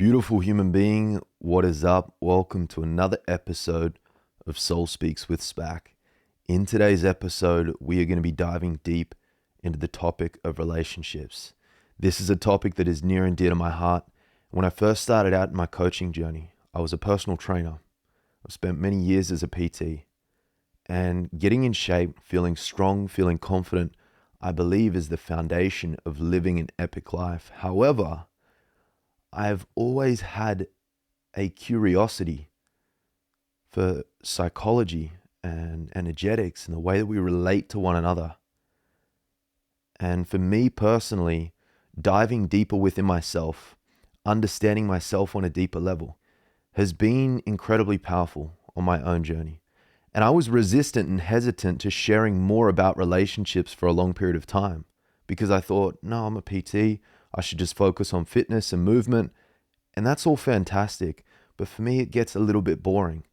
Beautiful human being, what is up? Welcome to another episode of Soul Speaks with Spack. In today's episode, we are going to be diving deep into the topic of relationships. This is a topic that is near and dear to my heart. When I first started out in my coaching journey, I was a personal trainer. I've spent many years as a PT, and getting in shape, feeling strong, feeling confident, I believe is the foundation of living an epic life. However, I've always had a curiosity for psychology and energetics and the way that we relate to one another. And for me personally, diving deeper within myself, understanding myself on a deeper level, has been incredibly powerful on my own journey. And I was resistant and hesitant to sharing more about relationships for a long period of time because I thought, no, I'm a PT. I should just focus on fitness and movement. And that's all fantastic. But for me, it gets a little bit boring.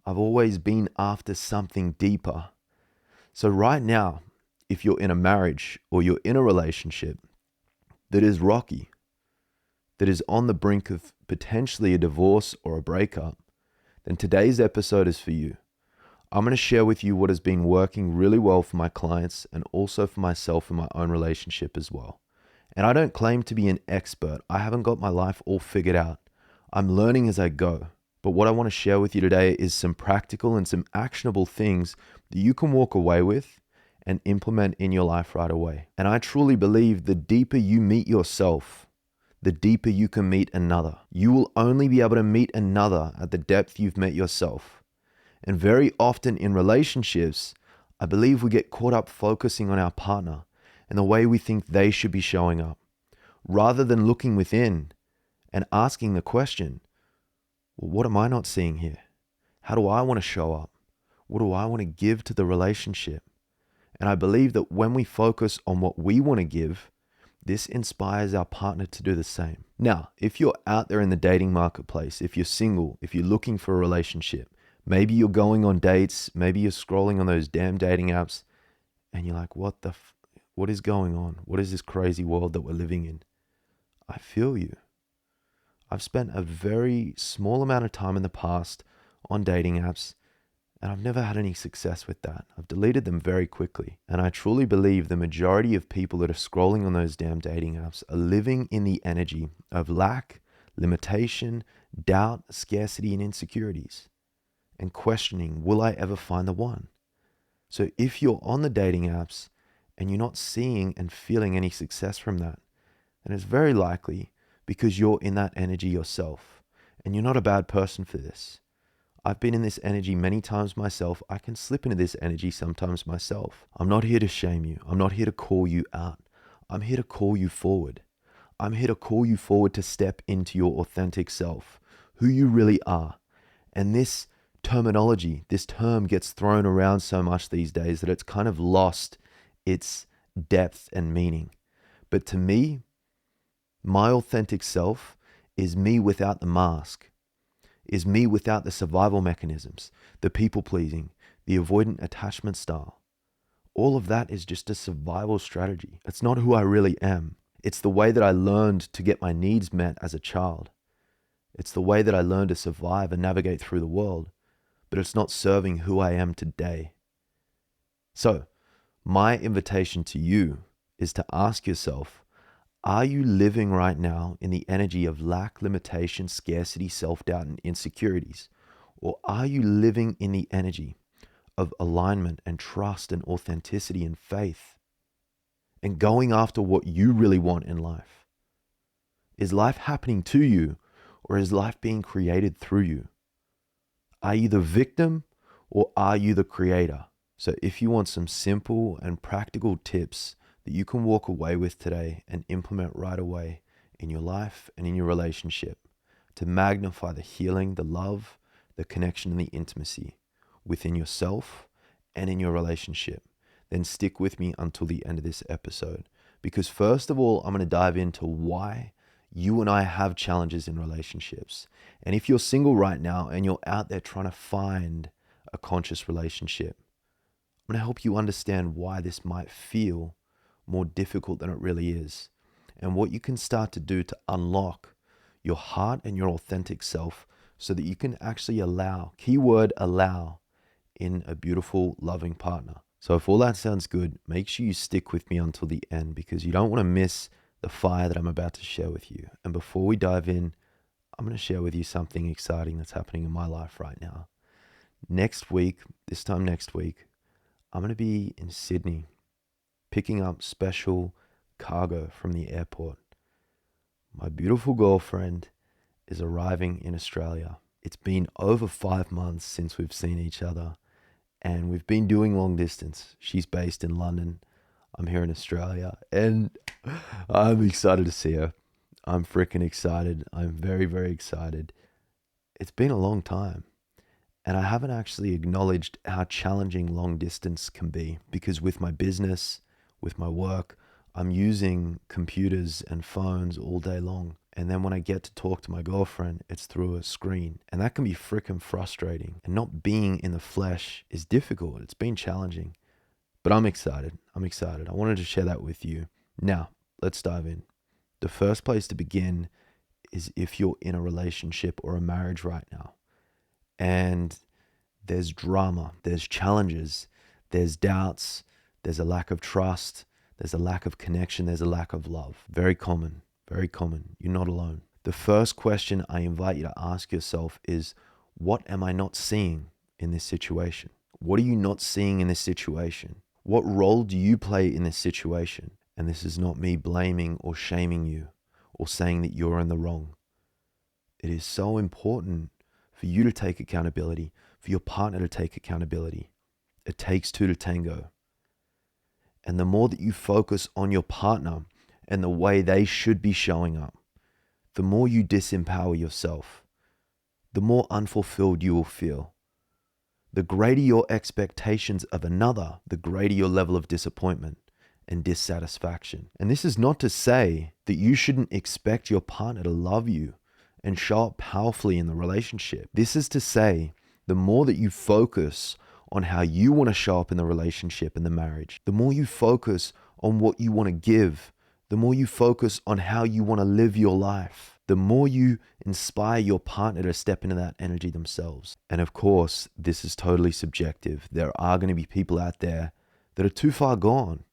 I've always been after something deeper. So right now, if you're in a marriage or you're in a relationship that is rocky, that is on the brink of potentially a divorce or a breakup, then today's episode is for you. I'm going to share with you what has been working really well for my clients and also for myself in my own relationship as well. And I don't claim to be an expert. I haven't got my life all figured out. I'm learning as I go. But what I want to share with you today is some practical and some actionable things that you can walk away with and implement in your life right away. And I truly believe the deeper you meet yourself, the deeper you can meet another. You will only be able to meet another at the depth you've met yourself. And very often in relationships, I believe we get caught up focusing on our partner and the way we think they should be showing up, rather than looking within and asking the question, well, what am I not seeing here? How do I want to show up? What do I want to give to the relationship? And I believe that when we focus on what we want to give, this inspires our partner to do the same. Now, if you're out there in the dating marketplace, if you're single, if you're looking for a relationship, maybe you're going on dates, maybe you're scrolling on those damn dating apps, and you're like, what is going on? What is this crazy world that we're living in? I feel you. I've spent a very small amount of time in the past on dating apps, and I've never had any success with that. I've deleted them very quickly. And I truly believe the majority of people that are scrolling on those damn dating apps are living in the energy of lack, limitation, doubt, scarcity, and insecurities, and questioning, will I ever find the one? So if you're on the dating apps and you're not seeing and feeling any success from that, then it's very likely because you're in that energy yourself, and you're not a bad person for this. I've been in this energy many times myself. I can slip into this energy sometimes myself. I'm not here to shame you. I'm not here to call you out. I'm here to call you forward. I'm here to call you forward to step into your authentic self, who you really are. And this terminology, this term gets thrown around so much these days that it's kind of lost its depth and meaning. But to me, my authentic self is me without the mask, is me without the survival mechanisms, the people pleasing, the avoidant attachment style. All of that is just a survival strategy. It's not who I really am. It's the way that I learned to get my needs met as a child. It's the way that I learned to survive and navigate through the world, but it's not serving who I am today. So, my invitation to you is to ask yourself, are you living right now in the energy of lack, limitation, scarcity, self-doubt, and insecurities? Or are you living in the energy of alignment and trust and authenticity and faith and going after what you really want in life? Is life happening to you, or is life being created through you? Are you the victim, or are you the creator? So if you want some simple and practical tips that you can walk away with today and implement right away in your life and in your relationship to magnify the healing, the love, the connection, and the intimacy within yourself and in your relationship, then stick with me until the end of this episode. Because first of all, I'm going to dive into why you and I have challenges in relationships. And if you're single right now and you're out there trying to find a conscious relationship, I'm going to help you understand why this might feel more difficult than it really is, and what you can start to do to unlock your heart and your authentic self so that you can actually allow, keyword allow, in a beautiful, loving partner. So if all that sounds good, make sure you stick with me until the end because you don't want to miss the fire that I'm about to share with you. And before we dive in, I'm going to share with you something exciting that's happening in my life right now. Next week, this time next week, I'm going to be in Sydney picking up special cargo from the airport. My beautiful girlfriend is arriving in Australia. It's been over 5 months since we've seen each other, and we've been doing long distance. She's based in London. I'm here in Australia, and I'm excited to see her. I'm freaking excited. I'm very, very excited. It's been a long time, and I haven't actually acknowledged how challenging long distance can be because with my business, with my work, I'm using computers and phones all day long. And then when I get to talk to my girlfriend, it's through a screen. And that can be freaking frustrating. And not being in the flesh is difficult. It's been challenging. But I'm excited. I'm excited. I wanted to share that with you. Now, let's dive in. The first place to begin is if you're in a relationship or a marriage right now. And there's drama, there's challenges, there's doubts, there's a lack of trust, there's a lack of connection, there's a lack of love. Very common, very common. You're not alone. The first question I invite you to ask yourself is, what am I not seeing in this situation? What are you not seeing in this situation? What role do you play in this situation? And this is not me blaming or shaming you or saying that you're in the wrong. It is so important for you to take accountability, for your partner to take accountability. It takes two to tango. And the more that you focus on your partner and the way they should be showing up, the more you disempower yourself, the more unfulfilled you will feel. The greater your expectations of another, the greater your level of disappointment and dissatisfaction. And this is not to say that you shouldn't expect your partner to love you and show up powerfully in the relationship. This is to say, the more that you focus on how you want to show up in the relationship and the marriage, the more you focus on what you want to give, the more you focus on how you want to live your life, the more you inspire your partner to step into that energy themselves. And of course, this is totally subjective. There are going to be people out there that are too far gone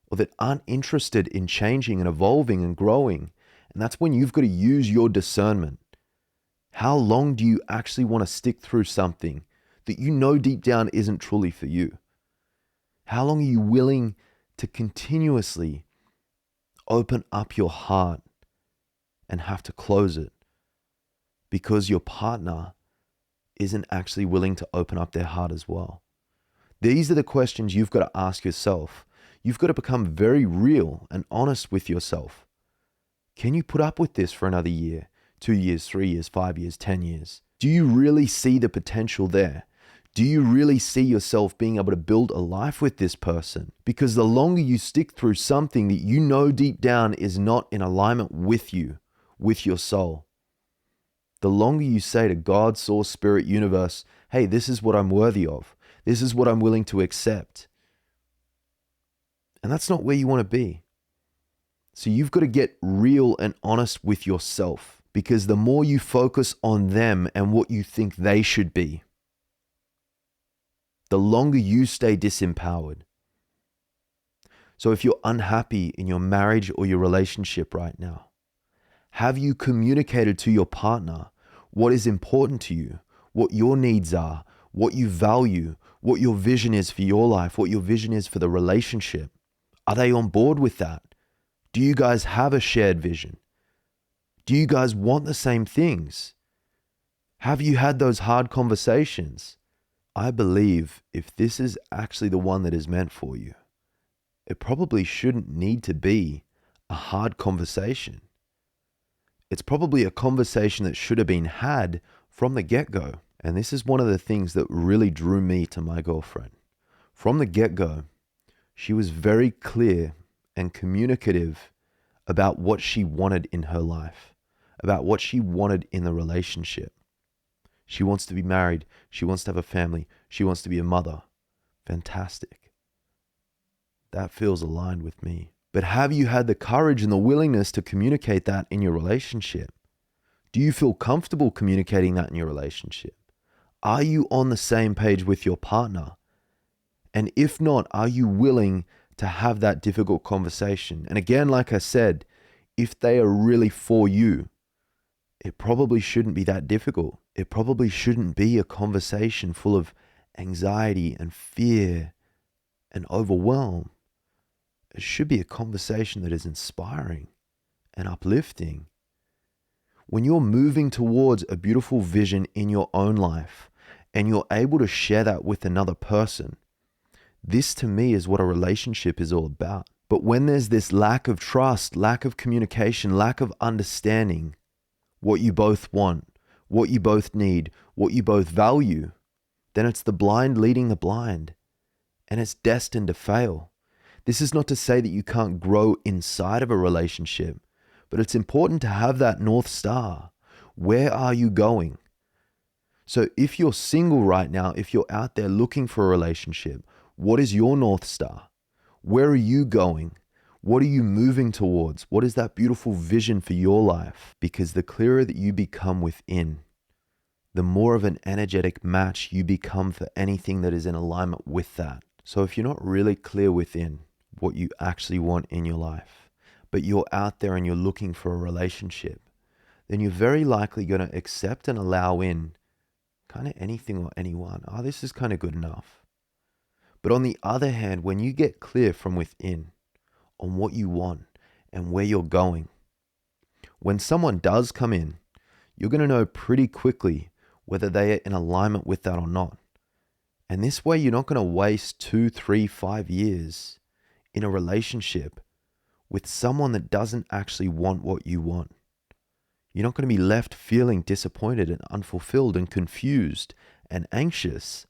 or that aren't interested in changing and evolving and growing. And that's when you've got to use your discernment. How long do you actually want to stick through something that you know deep down isn't truly for you? How long are you willing to continuously open up your heart and have to close it because your partner isn't actually willing to open up their heart as well? These are the questions you've got to ask yourself. You've got to become very real and honest with yourself. Can you put up with this for another year, 2 years, 3 years, 5 years, 10 years? Do you really see the potential there? Do you really see yourself being able to build a life with this person? Because the longer you stick through something that you know deep down is not in alignment with you, with your soul, the longer you say to God, source, spirit, universe, hey, this is what I'm worthy of. This is what I'm willing to accept. And that's not where you want to be. So you've got to get real and honest with yourself, because the more you focus on them and what you think they should be, the longer you stay disempowered. So if you're unhappy in your marriage or your relationship right now, have you communicated to your partner what is important to you, what your needs are, what you value, what your vision is for your life, what your vision is for the relationship? Are they on board with that? Do you guys have a shared vision? Do you guys want the same things? Have you had those hard conversations? I believe if this is actually the one that is meant for you, it probably shouldn't need to be a hard conversation. It's probably a conversation that should have been had from the get-go. And this is one of the things that really drew me to my girlfriend. From the get-go, she was very clear and communicative about what she wanted in her life, about what she wanted in the relationship. She wants to be married. She wants to have a family. She wants to be a mother. Fantastic. That feels aligned with me. But have you had the courage and the willingness to communicate that in your relationship? Do you feel comfortable communicating that in your relationship? Are you on the same page with your partner? And if not, are you willing to have that difficult conversation? And again, like I said, if they are really for you, it probably shouldn't be that difficult. It probably shouldn't be a conversation full of anxiety and fear and overwhelm. It should be a conversation that is inspiring and uplifting. When you're moving towards a beautiful vision in your own life and you're able to share that with another person, this to me is what a relationship is all about. But when there's this lack of trust, lack of communication, lack of understanding what you both want, what you both need, what you both value, then it's the blind leading the blind, and it's destined to fail. This is not to say that you can't grow inside of a relationship, but it's important to have that North Star. Where are you going? So if you're single right now, if you're out there looking for a relationship, what is your North Star? Where are you going? What are you moving towards? What is that beautiful vision for your life? Because the clearer that you become within, the more of an energetic match you become for anything that is in alignment with that. So if you're not really clear within what you actually want in your life, but you're out there and you're looking for a relationship, then you're very likely going to accept and allow in kind of anything or anyone. Oh, this is kind of good enough. But on the other hand, when you get clear from within on what you want and where you're going, when someone does come in, you're going to know pretty quickly whether they are in alignment with that or not. And this way, you're not going to waste 2, 3, 5 years in a relationship with someone that doesn't actually want what you want. You're not going to be left feeling disappointed and unfulfilled and confused and anxious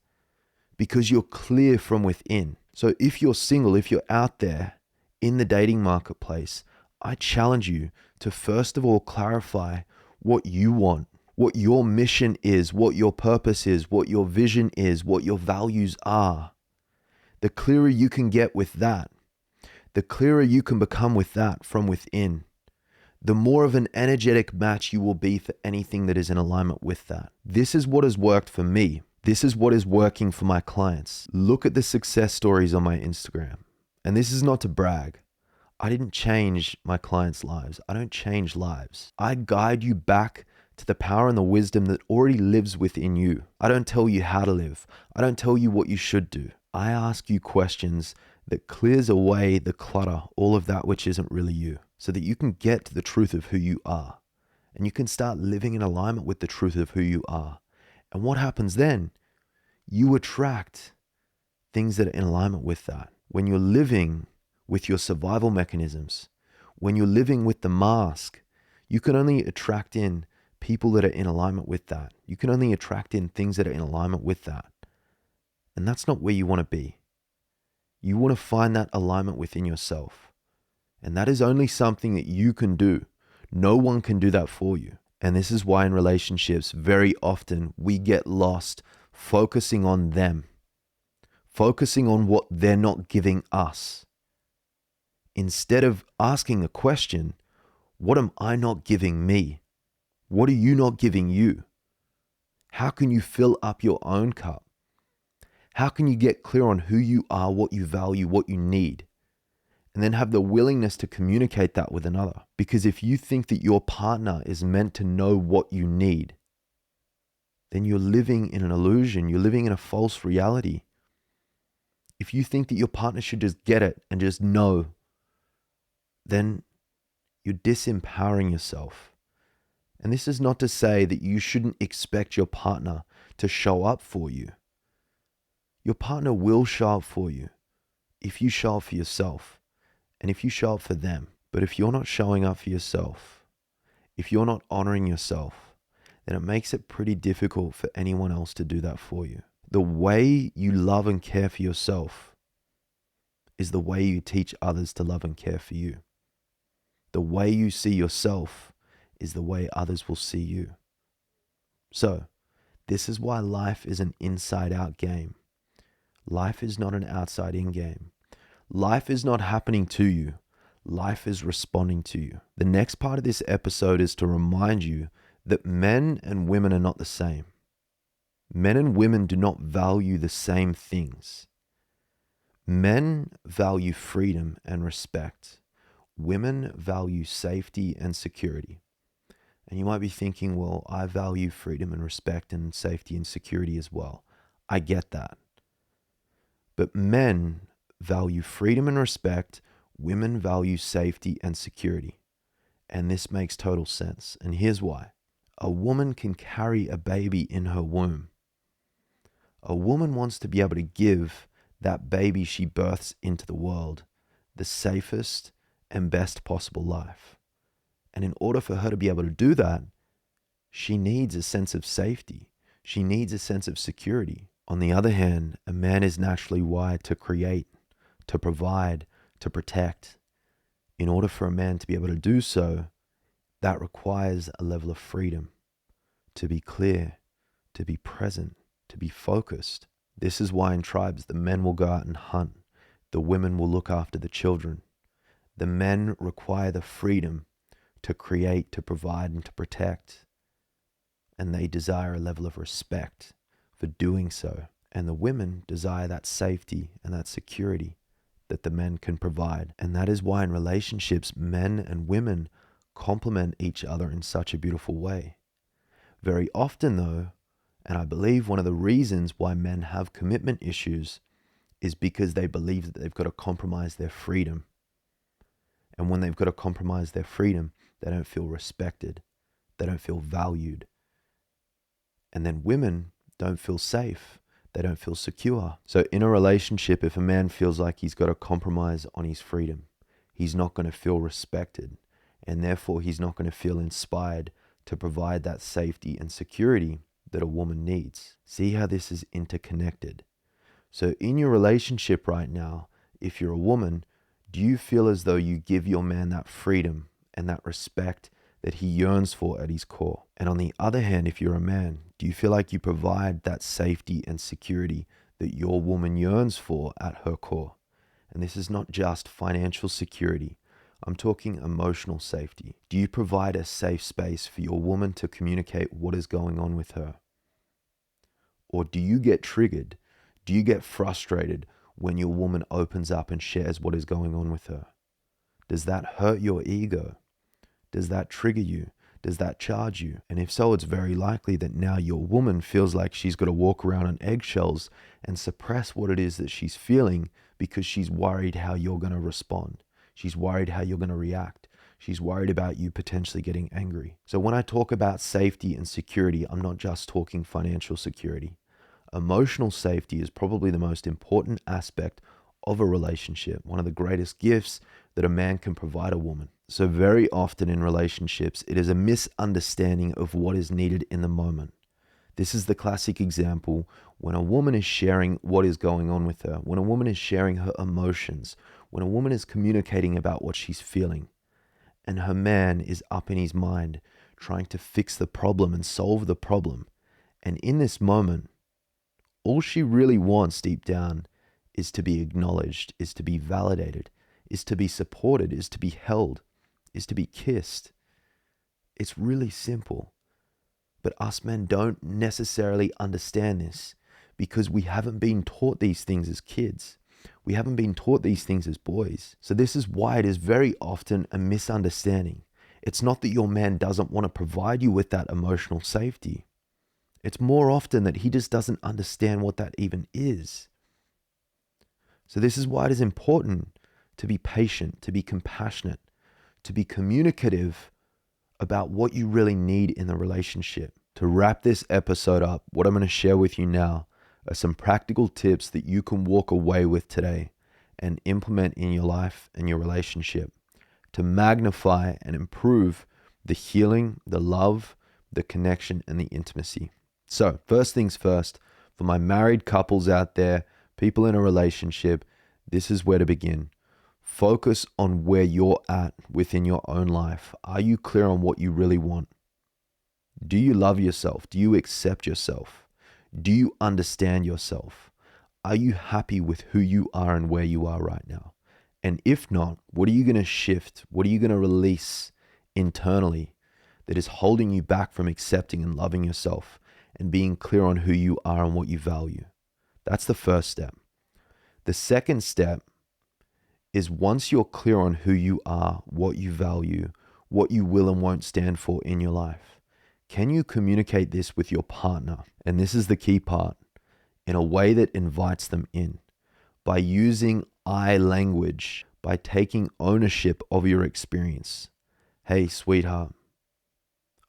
because you're clear from within. So if you're single, if you're out there in the dating marketplace, I challenge you to first of all clarify what you want, what your mission is, what your purpose is, what your vision is, what your values are. The clearer you can get with that, the clearer you can become with that from within, the more of an energetic match you will be for anything that is in alignment with that. This is what has worked for me. This is what is working for my clients. Look at the success stories on my Instagram. And this is not to brag. I didn't change my clients' lives. I don't change lives. I guide you back to the power and the wisdom that already lives within you. I don't tell you how to live. I don't tell you what you should do. I ask you questions that clears away the clutter, all of that which isn't really you, so that you can get to the truth of who you are. And you can start living in alignment with the truth of who you are. And what happens then? You attract things that are in alignment with that. When you're living with your survival mechanisms, when you're living with the mask, you can only attract in people that are in alignment with that. You can only attract in things that are in alignment with that. And that's not where you want to be. You want to find that alignment within yourself. And that is only something that you can do. No one can do that for you. And this is why in relationships, very often we get lost focusing on them, focusing on what they're not giving us, instead of asking the question, what am I not giving me? What are you not giving you? How can you fill up your own cup? How can you get clear on who you are, what you value, what you need? And then have the willingness to communicate that with another. Because if you think that your partner is meant to know what you need, then you're living in an illusion. You're living in a false reality. If you think that your partner should just get it and just know, then you're disempowering yourself. And this is not to say that you shouldn't expect your partner to show up for you. Your partner will show up for you if you show up for yourself and if you show up for them. But if you're not showing up for yourself, if you're not honoring yourself, then it makes it pretty difficult for anyone else to do that for you. The way you love and care for yourself is the way you teach others to love and care for you. The way you see yourself is the way others will see you. So, this is why life is an inside-out game. Life is not an outside-in game. Life is not happening to you. Life is responding to you. The next part of this episode is to remind you that men and women are not the same. Men and women do not value the same things. Men value freedom and respect. Women value safety and security. And you might be thinking, well, I value freedom and respect and safety and security as well. I get that. But men value freedom and respect. Women value safety and security. And this makes total sense. And here's why. A woman can carry a baby in her womb. A woman wants to be able to give that baby she births into the world the safest and best possible life. And in order for her to be able to do that, she needs a sense of safety. She needs a sense of security. On the other hand, a man is naturally wired to create, to provide, to protect. In order for a man to be able to do so, that requires a level of freedom, to be clear, to be present, to be focused. This is why in tribes, the men will go out and hunt. The women will look after the children. The men require the freedom to create, to provide, and to protect. And they desire a level of respect for doing so. And the women desire that safety and that security that the men can provide. And that is why in relationships, men and women complement each other in such a beautiful way. Very often though, and I believe one of the reasons why men have commitment issues is because they believe that they've got to compromise their freedom. And when they've got to compromise their freedom, they don't feel respected. They don't feel valued. And then women don't feel safe. They don't feel secure. So in a relationship, if a man feels like he's got to compromise on his freedom, he's not going to feel respected. And therefore, he's not going to feel inspired to provide that safety and security that a woman needs. See how this is interconnected. So in your relationship right now, if you're a woman, do you feel as though you give your man that freedom and that respect that he yearns for at his core? And on the other hand, if you're a man, do you feel like you provide that safety and security that your woman yearns for at her core? And this is not just financial security. I'm talking emotional safety. Do you provide a safe space for your woman to communicate what is going on with her? Or do you get triggered? Do you get frustrated when your woman opens up and shares what is going on with her? Does that hurt your ego? Does that trigger you? Does that charge you? And if so, it's very likely that now your woman feels like she's got to walk around on eggshells and suppress what it is that she's feeling because she's worried how you're going to respond. She's worried how you're going to react. She's worried about you potentially getting angry. So when I talk about safety and security, I'm not just talking financial security. Emotional safety is probably the most important aspect of a relationship, one of the greatest gifts that a man can provide a woman. So very often in relationships, it is a misunderstanding of what is needed in the moment. This is the classic example when a woman is sharing what is going on with her, when a woman is sharing her emotions, when a woman is communicating about what she's feeling, and her man is up in his mind trying to fix the problem and solve the problem. And in this moment, all she really wants deep down is to be acknowledged, is to be validated, is to be supported, is to be held, is to be kissed. It's really simple. But us men don't necessarily understand this because we haven't been taught these things as kids. We haven't been taught these things as boys. So this is why it is very often a misunderstanding. It's not that your man doesn't want to provide you with that emotional safety. It's more often that he just doesn't understand what that even is. So this is why it is important to be patient, to be compassionate, to be communicative about what you really need in the relationship. To wrap this episode up, what I'm going to share with you now are some practical tips that you can walk away with today and implement in your life and your relationship to magnify and improve the healing, the love, the connection, and the intimacy. So first things first, for my married couples out there, people in a relationship, this is where to begin. Focus on where you're at within your own life. Are you clear on what you really want? Do you love yourself? Do you accept yourself? Do you understand yourself? Are you happy with who you are and where you are right now? And if not, what are you going to shift? What are you going to release internally that is holding you back from accepting and loving yourself and being clear on who you are and what you value. That's the first step. The second step is once you're clear on who you are, what you value, what you will and won't stand for in your life, can you communicate this with your partner? And this is the key part, in a way that invites them in, by using I language, by taking ownership of your experience. Hey, sweetheart,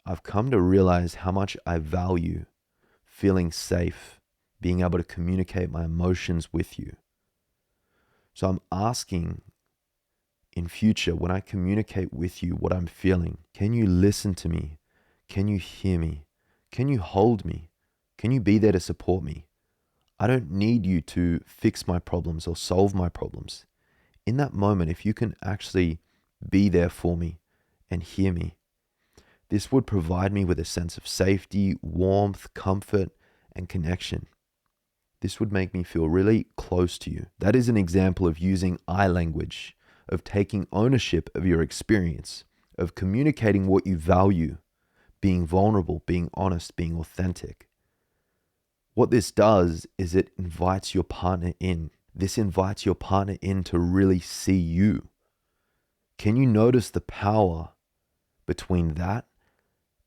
I've come to realize how much I value feeling safe, being able to communicate my emotions with you. So I'm asking in future, when I communicate with you what I'm feeling, can you listen to me? Can you hear me? Can you hold me? Can you be there to support me? I don't need you to fix my problems or solve my problems. In that moment, if you can actually be there for me and hear me, this would provide me with a sense of safety, warmth, comfort, and connection. This would make me feel really close to you. That is an example of using I language, of taking ownership of your experience, of communicating what you value, being vulnerable, being honest, being authentic. What this does is it invites your partner in. This invites your partner in to really see you. Can you notice the power between that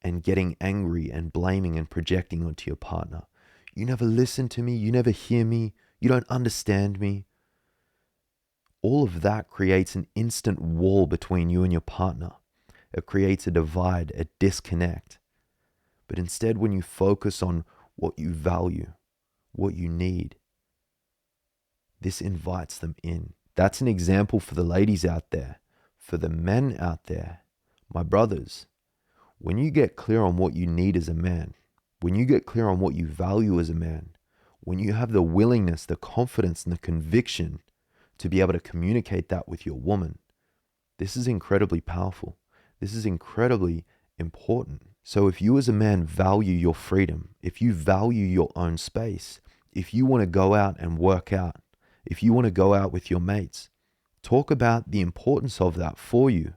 and getting angry and blaming and projecting onto your partner? You never listen to me. You never hear me. You don't understand me. All of that creates an instant wall between you and your partner. It creates a divide, a disconnect. But instead, when you focus on what you value, what you need, this invites them in. That's an example for the ladies out there. For the men out there, my brothers, when you get clear on what you need as a man, when you get clear on what you value as a man, when you have the willingness, the confidence, and the conviction to be able to communicate that with your woman, this is incredibly powerful. This is incredibly important. So if you as a man value your freedom, if you value your own space, if you want to go out and work out, if you want to go out with your mates, talk about the importance of that for you.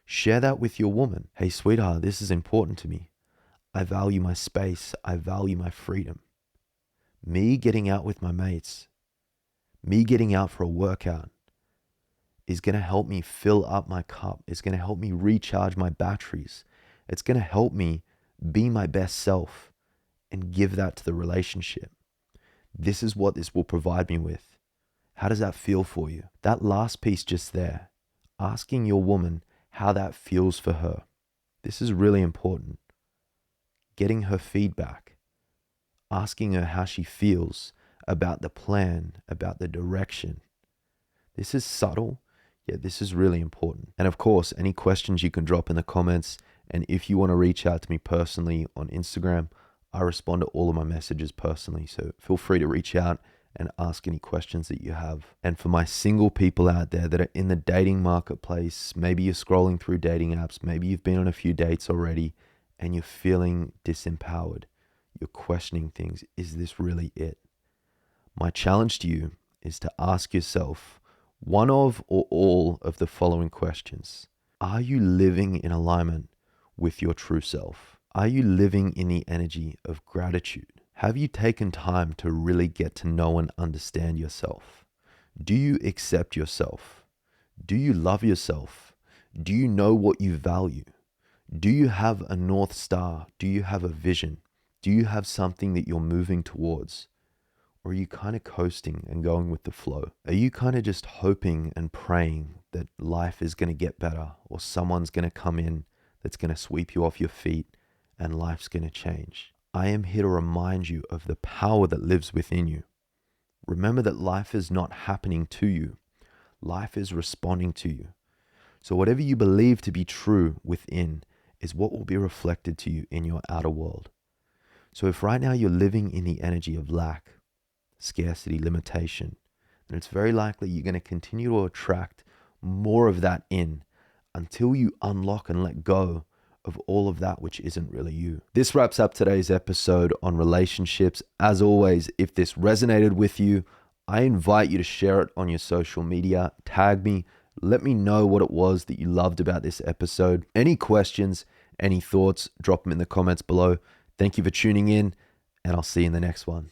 Share that with your woman. Hey, sweetheart, this is important to me. I value my space. I value my freedom. Me getting out with my mates, me getting out for a workout is going to help me fill up my cup. It's going to help me recharge my batteries. It's going to help me be my best self and give that to the relationship. This is what this will provide me with. How does that feel for you? That last piece just there, asking your woman how that feels for her. This is really important. Getting her feedback, asking her how she feels about the plan, about the direction. This is subtle, yet this is really important. And of course, any questions you can drop in the comments. And if you want to reach out to me personally on Instagram, I respond to all of my messages personally. So feel free to reach out and ask any questions that you have. And for my single people out there that are in the dating marketplace, maybe you're scrolling through dating apps, maybe you've been on a few dates already and you're feeling disempowered. You're questioning things. Is this really it? My challenge to you is to ask yourself one of or all of the following questions. Are you living in alignment with your true self? Are you living in the energy of gratitude? Have you taken time to really get to know and understand yourself? Do you accept yourself? Do you love yourself? Do you know what you value? Do you have a North Star? Do you have a vision? Do you have something that you're moving towards? Or are you kind of coasting and going with the flow? Are you kind of just hoping and praying that life is going to get better or someone's going to come in that's going to sweep you off your feet and life's going to change? I am here to remind you of the power that lives within you. Remember that life is not happening to you. Life is responding to you. So whatever you believe to be true within is what will be reflected to you in your outer world. So if right now you're living in the energy of lack, scarcity, limitation, then it's very likely you're going to continue to attract more of that in until you unlock and let go of all of that which isn't really you. This wraps up today's episode on relationships. As always, if this resonated with you, I invite you to share it on your social media. Tag me. Let me know what it was that you loved about this episode. Any questions, Any thoughts, drop them in the comments below. Thank you for tuning in, and I'll see you in the next one.